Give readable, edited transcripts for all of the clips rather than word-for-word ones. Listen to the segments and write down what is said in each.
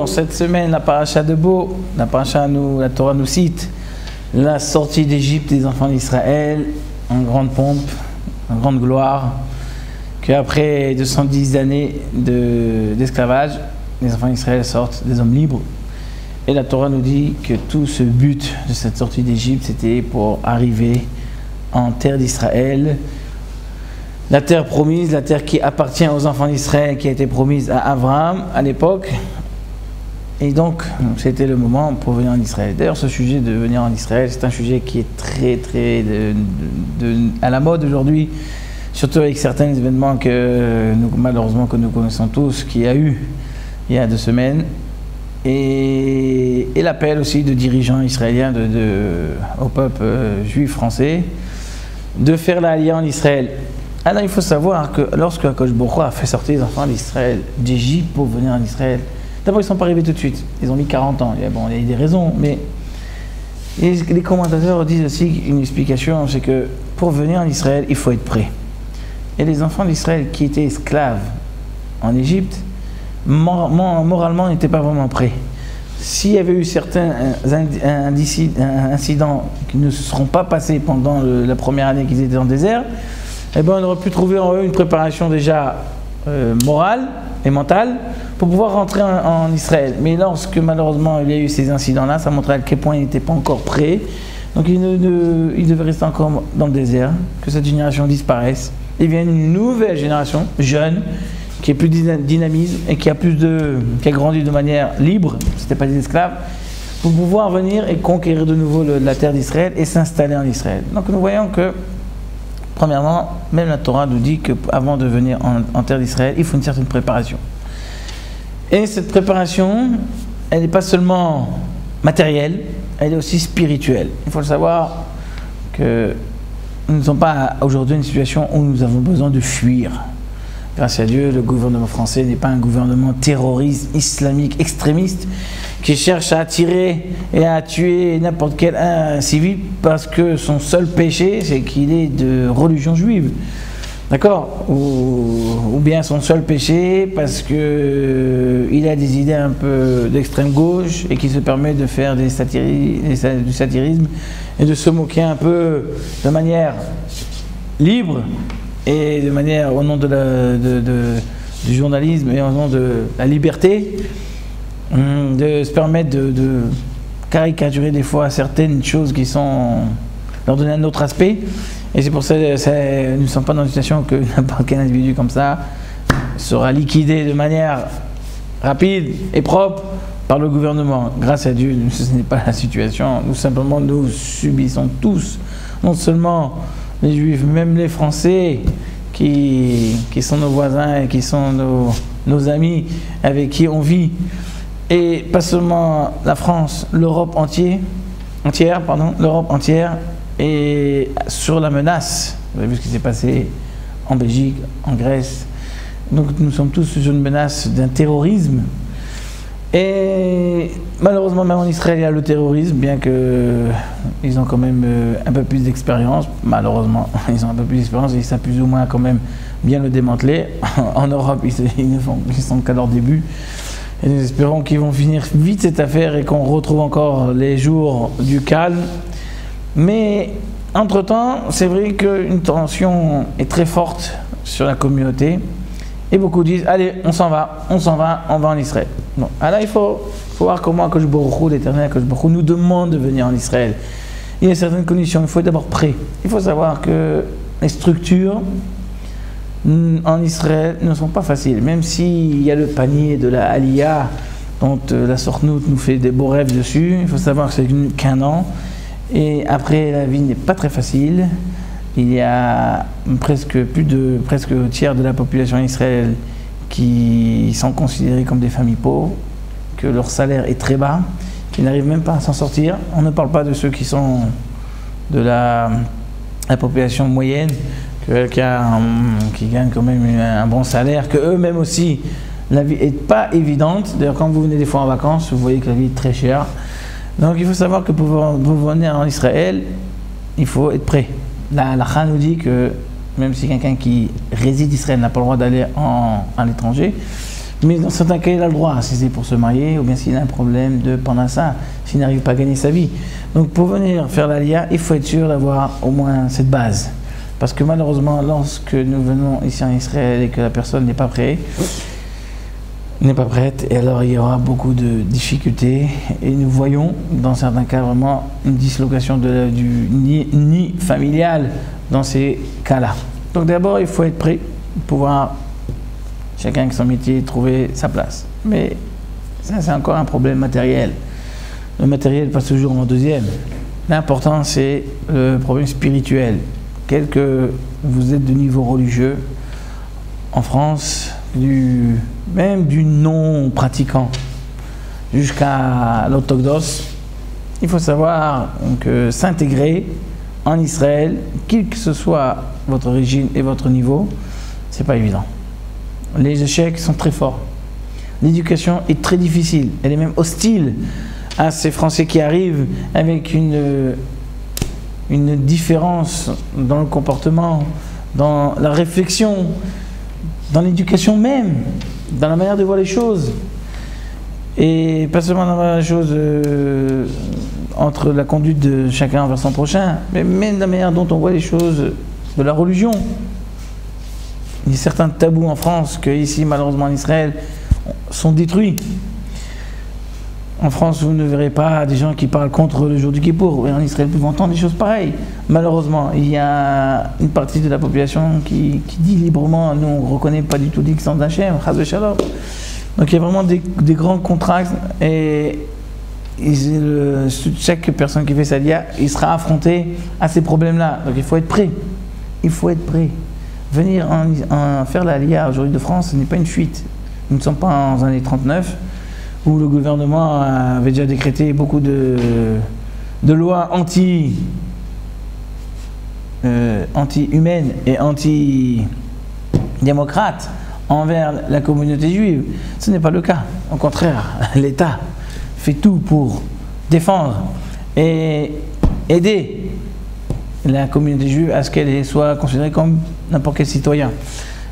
jour, cette semaine, la paracha de Bo, la Torah nous cite la sortie d'Égypte des enfants d'Israël en grande pompe, en grande gloire, qu'après 210 années d'esclavage, les enfants d'Israël sortent des hommes libres. Et la Torah nous dit que tout ce but de cette sortie d'Égypte, c'était pour arriver en terre d'Israël, la terre promise, la terre qui appartient aux enfants d'Israël, qui a été promise à Abraham à l'époque. Et donc, c'était le moment pour venir en Israël. D'ailleurs, ce sujet de venir en Israël, c'est un sujet qui est très à la mode aujourd'hui, surtout avec certains événements que malheureusement que nous connaissons tous, qu'il y a eu il y a 2 semaines. Et l'appel aussi de dirigeants israéliens au peuple juif français de faire l'alliance en Israël. Alors il faut savoir que lorsque Akadosh Baruch Hu a fait sortir les enfants d'Israël d'Égypte pour venir en Israël, d'abord ils ne sont pas arrivés tout de suite, ils ont mis 40 ans, il y a des raisons, mais les commentateurs disent aussi une explication, c'est que pour venir en Israël, il faut être prêt. Et les enfants d'Israël qui étaient esclaves en Égypte, moralement n'étaient pas vraiment prêts. S'il y avait eu certains incidents qui ne se seront pas passés pendant la première année qu'ils étaient dans le désert, eh ben on aurait pu trouver en eux une préparation déjà morale et mentale pour pouvoir rentrer en Israël. Mais lorsque malheureusement il y a eu ces incidents-là, ça montrait à quel point ils n'étaient pas encore prêts. Donc ils devaient rester encore dans le désert, que cette génération disparaisse. Et vient une nouvelle génération, jeune, qui est plus dynamisme et qui a grandi de manière libre, c'était pas des esclaves, pour pouvoir venir et conquérir de nouveau la terre d'Israël et s'installer en Israël. Donc nous voyons que, premièrement, même la Torah nous dit qu'avant de venir en terre d'Israël, il faut une certaine préparation. Et cette préparation, elle n'est pas seulement matérielle, elle est aussi spirituelle. Il faut le savoir que nous ne sommes pas aujourd'hui dans une situation où nous avons besoin de fuir. Grâce à Dieu, le gouvernement français n'est pas un gouvernement terroriste, islamique, extrémiste, qui cherche à attirer et à tuer n'importe quel civil parce que son seul péché, c'est qu'il est de religion juive. D'accord ? Ou bien son seul péché parce qu'il a des idées un peu d'extrême gauche et qui se permet de faire du satirisme et de se moquer un peu de manière libre et de manière au nom du journalisme et au nom de la liberté, de se permettre de caricaturer des fois certaines choses qui sont leur donner un autre aspect. Et c'est pour ça que nous ne sommes pas dans une situation que n'importe quel individu comme ça sera liquidé de manière rapide et propre par le gouvernement. Grâce à Dieu, ce n'est pas la situation. Nous subissons tous, non seulement les Juifs, même les Français qui sont nos voisins et qui sont nos amis avec qui on vit. Et pas seulement la France, l'Europe entière est sur la menace. Vous avez vu ce qui s'est passé en Belgique, en Grèce. Donc nous sommes tous sur une menace d'un terrorisme. Et malheureusement, même en Israël, il y a le terrorisme, bien qu'ils ont quand même un peu plus d'expérience. Malheureusement, ils ont un peu plus d'expérience et ils savent plus ou moins quand même bien le démanteler. En Europe, ils sont qu'à leur début. Et nous espérons qu'ils vont finir vite cette affaire et qu'on retrouve encore les jours du calme. Mais entre-temps, c'est vrai qu'une tension est très forte sur la communauté. Et beaucoup disent, allez, on va en Israël. Bon, alors il faut voir comment Akadosh Baruch Hu, l'Éternel Akadosh Baruch Hu, nous demande de venir en Israël. Il y a certaines conditions, il faut être d'abord prêt. Il faut savoir que les structures en Israël ne sont pas faciles. Même s'il y a le panier de la Aliyah, dont la Sornout nous fait des beaux rêves dessus, il faut savoir que c'est qu'un an. Et après, la vie n'est pas très facile. Il y a presque le tiers de la population d'Israël qui sont considérés comme des familles pauvres, que leur salaire est très bas, qui n'arrivent même pas à s'en sortir. On ne parle pas de ceux qui sont de la population moyenne, qui gagnent quand même un bon salaire, que eux-mêmes aussi, la vie n'est pas évidente. D'ailleurs, quand vous venez des fois en vacances, vous voyez que la vie est très chère. Donc il faut savoir que pour venir en Israël, il faut être prêt. La halakha nous dit que même si quelqu'un qui réside en Israël n'a pas le droit d'aller à l'étranger, Mais dans certains cas, il a le droit, si c'est pour se marier, ou bien s'il a un problème de parnassa, s'il n'arrive pas à gagner sa vie. Donc pour venir faire l'Aliyah, il faut être sûr d'avoir au moins cette base. Parce que malheureusement, lorsque nous venons ici en Israël et que la personne n'est pas prête, et alors il y aura beaucoup de difficultés. Et nous voyons, dans certains cas, vraiment une dislocation du nid familial dans ces cas-là. Donc d'abord, il faut être prêt pour pouvoir, chacun avec son métier, trouver sa place. Mais ça, c'est encore un problème matériel. Le matériel passe toujours en deuxième. L'important, c'est le problème spirituel. Quel que vous êtes de niveau religieux, en France, même du non-pratiquant jusqu'à l'orthodoxe, il faut savoir que s'intégrer en Israël, quel que ce soit votre origine et votre niveau, c'est pas évident. Les échecs sont très forts. L'éducation est très difficile. Elle est même hostile à ces Français qui arrivent avec une différence dans le comportement, dans la réflexion, dans l'éducation même, dans la manière de voir les choses. Et pas seulement dans la chose entre la conduite de chacun envers son prochain, mais même la manière dont on voit les choses de la religion. Il y a certains tabous en France que ici, malheureusement en Israël, sont détruits. En France, vous ne verrez pas des gens qui parlent contre le jour du Kippour. Et en Israël, vous pouvez entendre des choses pareilles. Malheureusement, il y a une partie de la population qui dit librement, nous on ne reconnaît pas du tout l'existence d'Hachem, Chas v'Shalom. Donc il y a vraiment des grands contrastes et chaque personne qui fait sa lia, il sera affronté à ces problèmes-là. Donc il faut être prêt. Il faut être prêt. Venir faire la lia aujourd'hui de France, ce n'est pas une fuite. Nous ne sommes pas en années 39 où le gouvernement avait déjà décrété beaucoup de lois anti-humaines et anti-démocrates envers la communauté juive. Ce n'est pas le cas. Au contraire, l'État fait tout pour défendre et aider la communauté juive à ce qu'elle soit considérée comme n'importe quel citoyen.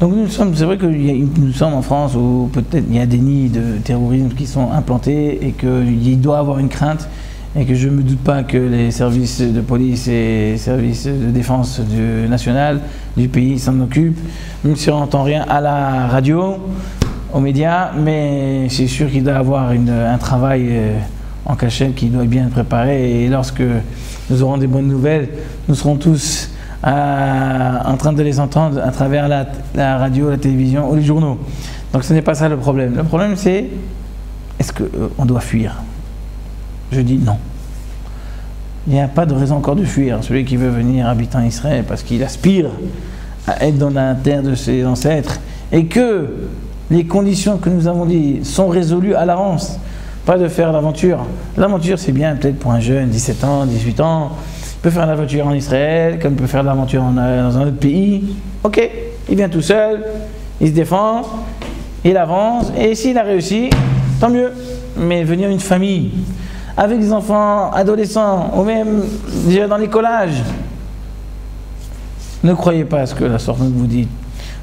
Donc c'est vrai que nous sommes en France où peut-être il y a des nids de terrorisme qui sont implantés et qu'il doit y avoir une crainte et que je ne me doute pas que les services de police et les services de défense nationale du pays s'en occupent, même si on n'entend rien à la radio, aux médias, mais c'est sûr qu'il doit y avoir un travail en cachette qui doit bien être préparé et lorsque nous aurons des bonnes nouvelles, nous serons tous en train de les entendre à travers la radio, la télévision ou les journaux. Donc ce n'est pas ça le problème. Le problème c'est, est-ce qu'on doit fuir? Je dis non. Il n'y a pas de raison encore de fuir. Celui qui veut venir habiter en Israël parce qu'il aspire à être dans la terre de ses ancêtres et que les conditions que nous avons dit sont résolues à l'avance, pas de faire l'aventure. L'aventure c'est bien peut-être pour un jeune, 17 ans, 18 ans, il peut faire l'aventure en Israël, comme il peut faire l'aventure dans un autre pays. Ok, il vient tout seul, il se défend, il avance, et s'il a réussi, tant mieux. Mais venir une famille, avec des enfants, adolescents, ou même déjà dans les collages, ne croyez pas à ce que la sorte vous dit,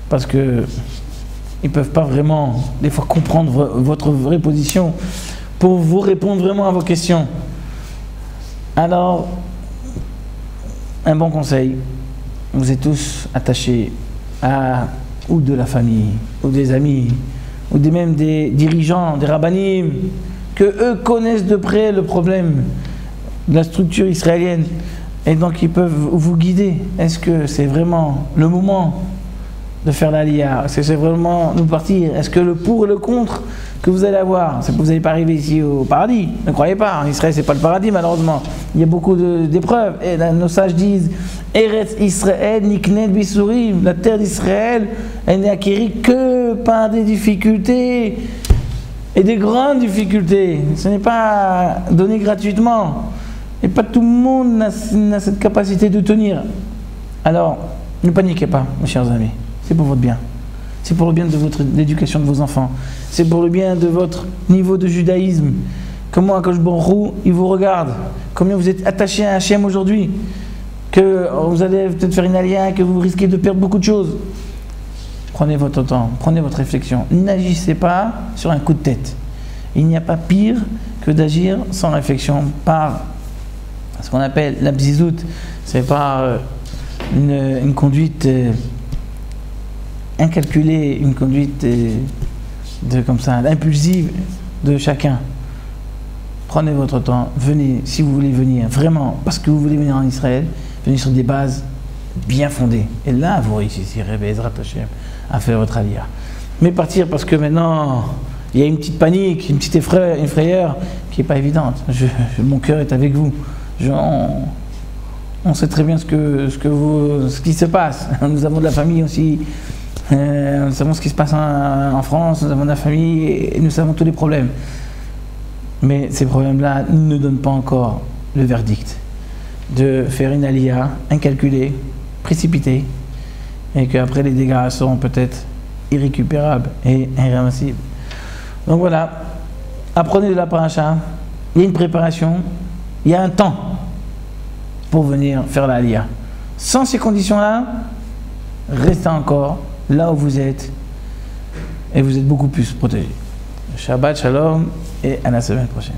parce que ils ne peuvent pas vraiment, des fois, comprendre votre vraie position pour vous répondre vraiment à vos questions. Alors, un bon conseil, vous êtes tous attachés à ou de la famille, ou des amis, ou même des dirigeants, des rabbinim, que eux connaissent de près le problème de la structure israélienne, et donc ils peuvent vous guider. Est-ce que c'est vraiment le moment de faire l'aliyah? Est-ce que c'est vraiment nous partir? Est-ce que le pour et le contre que vous allez avoir, c'est que vous n'allez pas arriver ici au paradis, ne croyez pas, en Israël c'est pas le paradis malheureusement, il y a beaucoup d'épreuves, et là, nos sages disent Eretz Israël niknet bisurim, la terre d'Israël elle n'est acquérie que par des difficultés et des grandes difficultés, ce n'est pas donné gratuitement et pas tout le monde n'a cette capacité de tenir. Alors ne paniquez pas mes chers amis, c'est pour votre bien. C'est pour le bien de l'éducation de vos enfants. C'est pour le bien de votre niveau de judaïsme. Comment Akadosh Baruch Hu, il vous regarde. Combien vous êtes attaché à Hachem aujourd'hui. Que vous allez peut-être faire une aliyah, que vous risquez de perdre beaucoup de choses. Prenez votre temps, prenez votre réflexion. N'agissez pas sur un coup de tête. Il n'y a pas pire que d'agir sans réflexion par ce qu'on appelle l'abzizout. C'est par une conduite incalculée, une conduite comme ça, impulsive de chacun. Prenez votre temps, venez, si vous voulez venir, vraiment, parce que vous voulez venir en Israël, venez sur des bases bien fondées. Et là, vous réussirez, Bezrat Hashem, à faire votre aliyah. Mais partir parce que maintenant, il y a une petite panique, une petite frayeur qui n'est pas évidente. Mon cœur est avec vous. On sait très bien ce qui se passe. Nous avons de la famille aussi. Nous savons ce qui se passe en France, nous avons de la famille et nous savons tous les problèmes. Mais ces problèmes-là ne donnent pas encore le verdict de faire une aliyah incalculée, précipitée, et qu'après les dégâts seront peut-être irrécupérables et irréversibles. Donc voilà, apprenez de la paracha, il y a une préparation, il y a un temps pour venir faire la aliyah. Sans ces conditions-là, restez encore là où vous êtes et vous êtes beaucoup plus protégés. Shabbat Shalom et à la semaine prochaine.